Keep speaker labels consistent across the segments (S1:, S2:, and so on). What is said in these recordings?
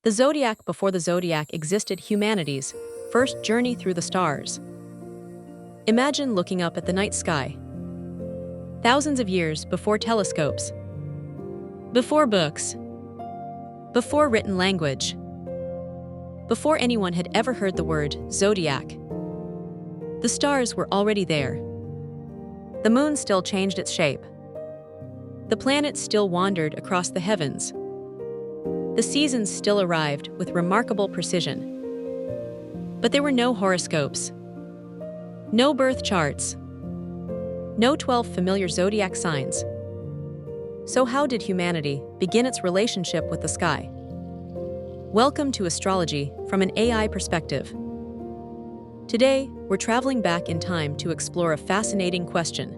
S1: The Zodiac before the Zodiac existed humanity's first journey through the stars. Imagine looking up at the night sky. Thousands of years before telescopes, before books, before written language, before anyone had ever heard the word zodiac. The stars were already there. The moon still changed its shape. The planets still wandered across the heavens. The seasons still arrived with remarkable precision. But there were no horoscopes, no birth charts, no 12 familiar zodiac signs. So how did humanity begin its relationship with the sky? Welcome to Astrology from an AI perspective. Today, we're traveling back in time to explore a fascinating question.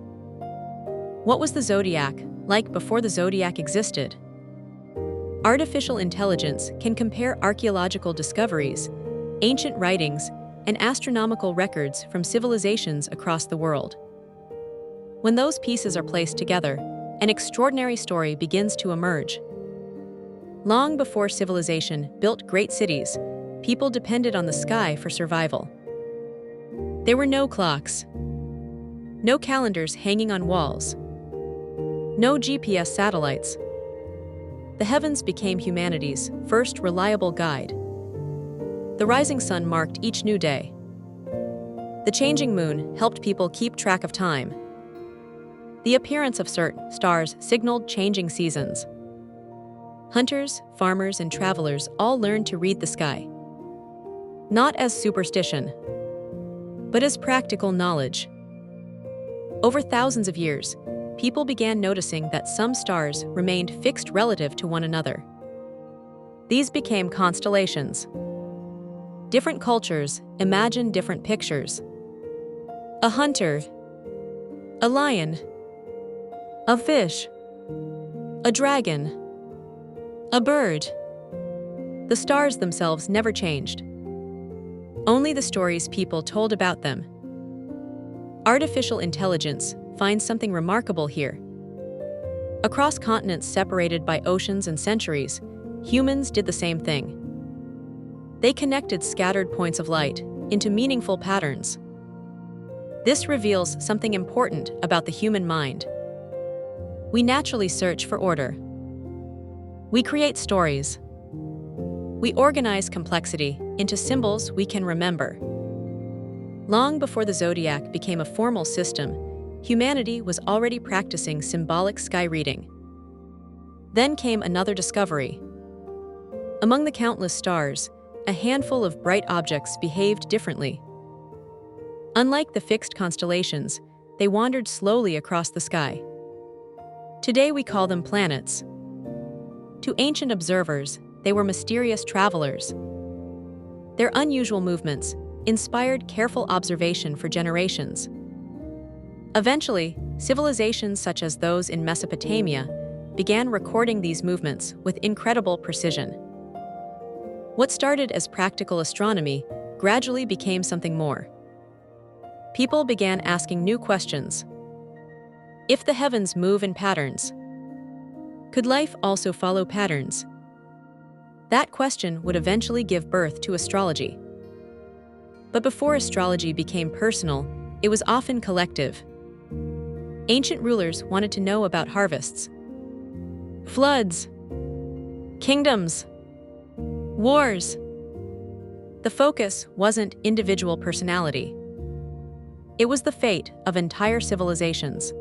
S1: What was the zodiac like before the zodiac existed? Artificial intelligence can compare archaeological discoveries, ancient writings, and astronomical records from civilizations across the world. When those pieces are placed together, an extraordinary story begins to emerge. Long before civilization built great cities, people depended on the sky for survival. There were no clocks, no calendars hanging on walls, no GPS satellites. The heavens became humanity's first reliable guide. The rising sun marked each new day. The changing moon helped people keep track of time. The appearance of certain stars signaled changing seasons. Hunters, farmers, and travelers all learned to read the sky, not as superstition, but as practical knowledge. Over thousands of years, people began noticing that some stars remained fixed relative to one another. These became constellations. Different cultures imagined different pictures. A hunter, a lion, a fish, a dragon, a bird. The stars themselves never changed. Only the stories people told about them. Artificial intelligence finds something remarkable here. Across continents separated by oceans and centuries, humans did the same thing. They connected scattered points of light into meaningful patterns. This reveals something important about the human mind. We naturally search for order. We create stories. We organize complexity into symbols we can remember. Long before the zodiac became a formal system, humanity was already practicing symbolic sky reading. Then came another discovery. Among the countless stars, a handful of bright objects behaved differently. Unlike the fixed constellations, they wandered slowly across the sky. Today we call them planets. To ancient observers, they were mysterious travelers. Their unusual movements inspired careful observation for generations. Eventually, civilizations such as those in Mesopotamia began recording these movements with incredible precision. What started as practical astronomy gradually became something more. People began asking new questions. If the heavens move in patterns, could life also follow patterns? That question would eventually give birth to astrology. But before astrology became personal, it was often collective. Ancient rulers wanted to know about harvests, floods, kingdoms, wars. The focus wasn't individual personality. It was the fate of entire civilizations.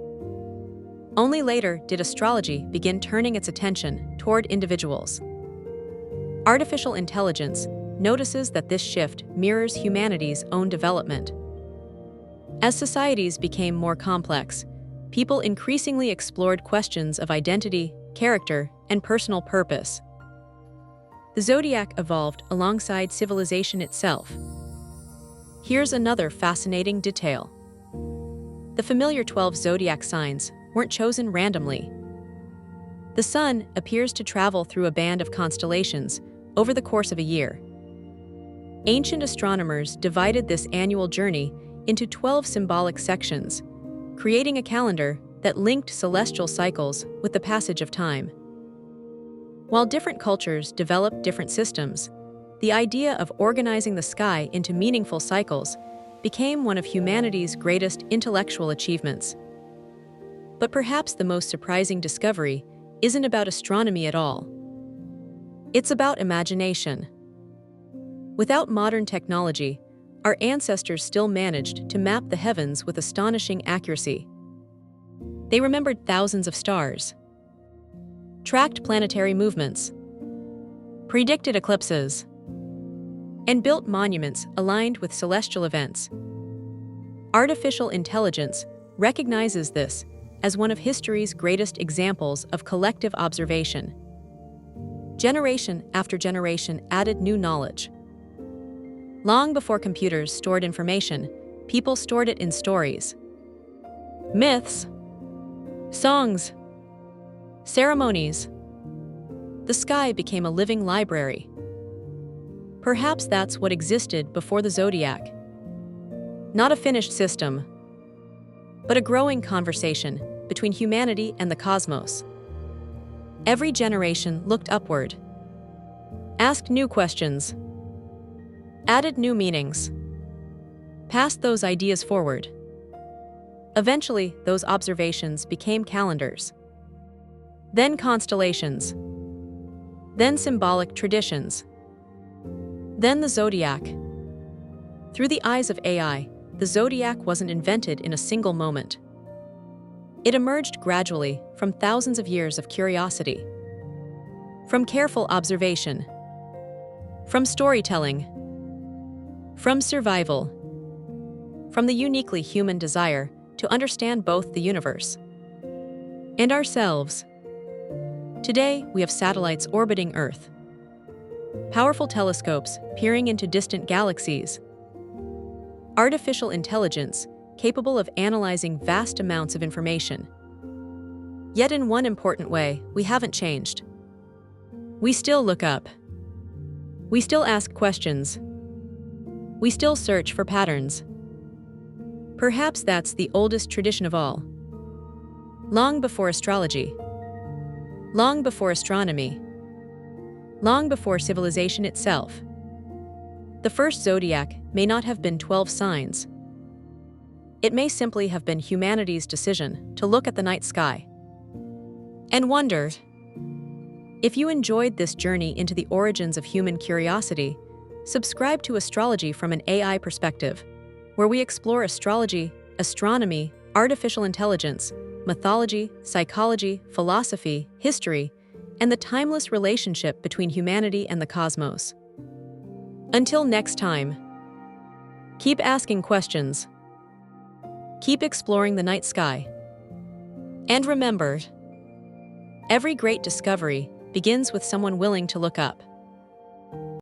S1: Only later did astrology begin turning its attention toward individuals. Artificial intelligence notices that this shift mirrors humanity's own development. As societies became more complex, people increasingly explored questions of identity, character, and personal purpose. The zodiac evolved alongside civilization itself. Here's another fascinating detail. The familiar 12 zodiac signs weren't chosen randomly. The sun appears to travel through a band of constellations over the course of a year. Ancient astronomers divided this annual journey into 12 symbolic sections, creating a calendar that linked celestial cycles with the passage of time. While different cultures developed different systems, the idea of organizing the sky into meaningful cycles became one of humanity's greatest intellectual achievements. But perhaps the most surprising discovery isn't about astronomy at all. It's about imagination. Without modern technology, our ancestors still managed to map the heavens with astonishing accuracy. They remembered thousands of stars, tracked planetary movements, predicted eclipses, and built monuments aligned with celestial events. Artificial intelligence recognizes this as one of history's greatest examples of collective observation. Generation after generation added new knowledge. Long before computers stored information, people stored it in stories, myths, songs, ceremonies. The sky became a living library. Perhaps that's what existed before the Zodiac. Not a finished system, but a growing conversation between humanity and the cosmos. Every generation looked upward, asked new questions, added new meanings, passed those ideas forward. Eventually, those observations became calendars, then constellations, then symbolic traditions, then the Zodiac. Through the eyes of AI, the Zodiac wasn't invented in a single moment. It emerged gradually from thousands of years of curiosity, from careful observation, from storytelling, from survival, from the uniquely human desire to understand both the universe and ourselves. Today, we have satellites orbiting Earth, powerful telescopes peering into distant galaxies, artificial intelligence capable of analyzing vast amounts of information. Yet in one important way, we haven't changed. We still look up. We still ask questions. We still search for patterns. Perhaps that's the oldest tradition of all. Long before astrology, long before astronomy, long before civilization itself, the first zodiac may not have been 12 signs. It may simply have been humanity's decision to look at the night sky and wonder. If you enjoyed this journey into the origins of human curiosity, subscribe to Astrology from an AI perspective, where we explore astrology, astronomy, artificial intelligence, mythology, psychology, philosophy, history, and the timeless relationship between humanity and the cosmos. Until next time, keep asking questions, keep exploring the night sky, and remember, every great discovery begins with someone willing to look up.